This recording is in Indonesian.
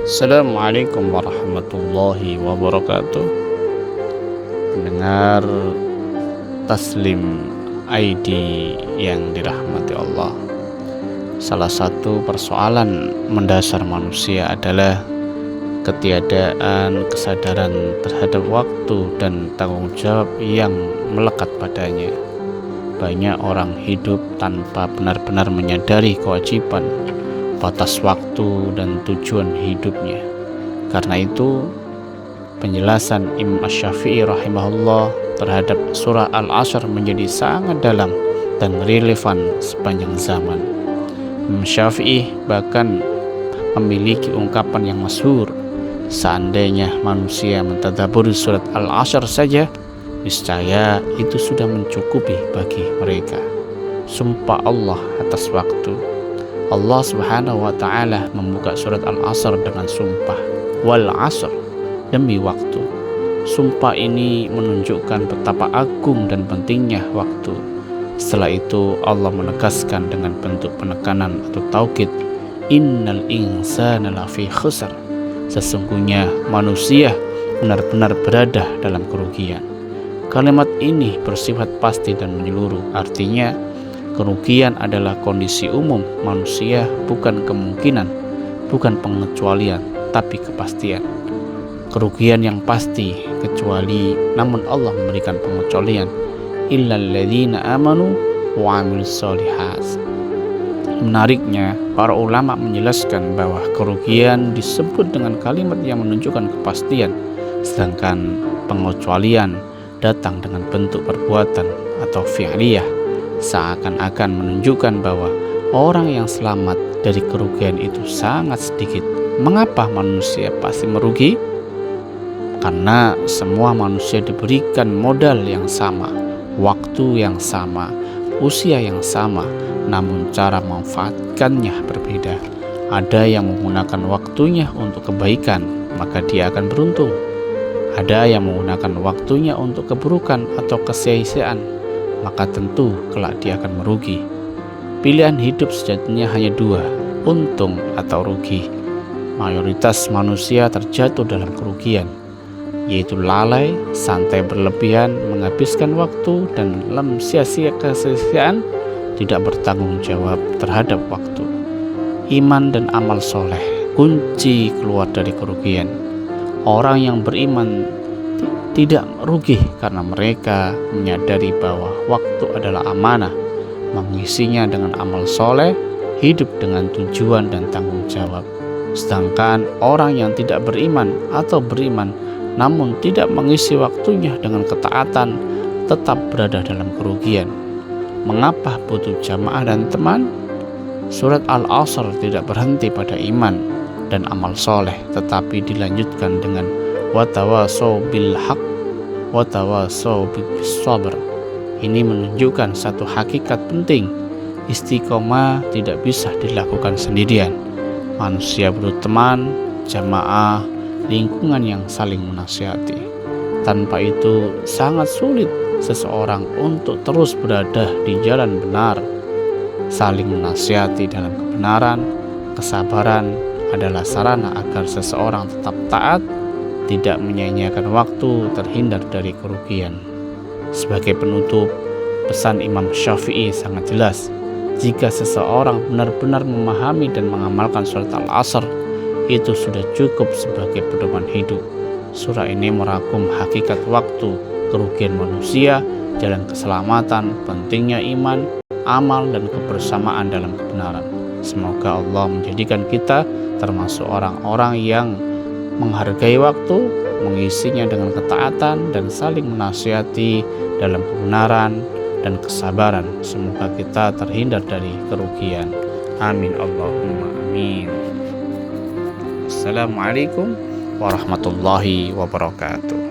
Assalamualaikum warahmatullahi wabarakatuh. Pendengar Taslim ID yang dirahmati Allah, salah satu persoalan mendasar manusia adalah ketiadaan kesadaran terhadap waktu dan tanggung jawab yang melekat padanya. Banyak orang hidup tanpa benar-benar menyadari kewajiban, batas waktu dan tujuan hidupnya. Karena itu, penjelasan Imam Asy-Syafi'i rahimahullah terhadap surah Al-Asr menjadi sangat dalam dan relevan sepanjang zaman. Imam Syafi'i bahkan memiliki ungkapan yang masyhur, seandainya manusia mentadabburi surat Al-Asr saja, niscaya itu sudah mencukupi bagi mereka. Sumpah Allah atas waktu. Allah Subhanahu wa ta'ala membuka surat Al-Asr dengan sumpah, wal asr, demi waktu. Sumpah ini menunjukkan betapa agung dan pentingnya waktu. Setelah itu Allah menegaskan dengan bentuk penekanan atau taukid, innal insana lafi khusr, sesungguhnya manusia benar-benar berada dalam kerugian. Kalimat ini bersifat pasti dan menyeluruh, artinya kerugian adalah kondisi umum manusia, bukan kemungkinan, bukan pengecualian, tapi kepastian. Kerugian yang pasti, kecuali namun Allah memberikan pengecualian, illal ladzina amanu wa 'amilus sholihat. Menariknya, para ulama menjelaskan bahwa kerugian disebut dengan kalimat yang menunjukkan kepastian, sedangkan pengecualian datang dengan bentuk perbuatan atau fi'liyah, seakan-akan menunjukkan bahwa orang yang selamat dari kerugian itu sangat sedikit. Mengapa manusia pasti merugi? Karena semua manusia diberikan modal yang sama, waktu yang sama, usia yang sama, namun cara memanfaatkannya berbeda. Ada yang menggunakan waktunya untuk kebaikan, maka dia akan beruntung. Ada yang menggunakan waktunya untuk keburukan atau kesia-siaan, maka tentu kelak dia akan merugi. Pilihan hidup sejatinya hanya dua, untung atau rugi. Mayoritas manusia terjatuh dalam kerugian, yaitu lalai, santai berlebihan, menghabiskan waktu, dan dalam sia-sia kesia-siaan, tidak bertanggung jawab terhadap waktu. Iman dan amal soleh kunci keluar dari kerugian. Orang yang beriman tidak rugi karena mereka menyadari bahwa waktu adalah amanah, mengisinya dengan amal soleh, hidup dengan tujuan dan tanggung jawab. Sedangkan orang yang tidak beriman atau beriman namun tidak mengisi waktunya dengan ketaatan, tetap berada dalam kerugian. Mengapa butuh jamaah dan teman? Surat Al-Asr tidak berhenti pada iman dan amal soleh, tetapi dilanjutkan dengan watawasau bil haq watawasau bis sabr. Ini menunjukkan satu hakikat penting, istiqomah tidak bisa dilakukan sendirian. Manusia butuh teman, jamaah, lingkungan yang saling menasihati. Tanpa itu sangat sulit seseorang untuk terus berada di jalan benar. Saling menasihati dalam kebenaran, kesabaran adalah sarana agar seseorang tetap taat, tidak menyia-nyiakan waktu, terhindar dari kerugian. Sebagai penutup, pesan Imam Syafi'i sangat jelas. Jika seseorang benar-benar memahami dan mengamalkan surat Al-Asr, itu sudah cukup sebagai pedoman hidup. Surah ini merangkum hakikat waktu, kerugian manusia, jalan keselamatan, pentingnya iman, amal, dan kebersamaan dalam kebenaran. Semoga Allah menjadikan kita termasuk orang-orang yang menghargai waktu, mengisinya dengan ketaatan, dan saling menasihati dalam kebenaran dan kesabaran. Semoga kita terhindar dari kerugian. Amin Allahumma amin. Assalamualaikum warahmatullahi wabarakatuh.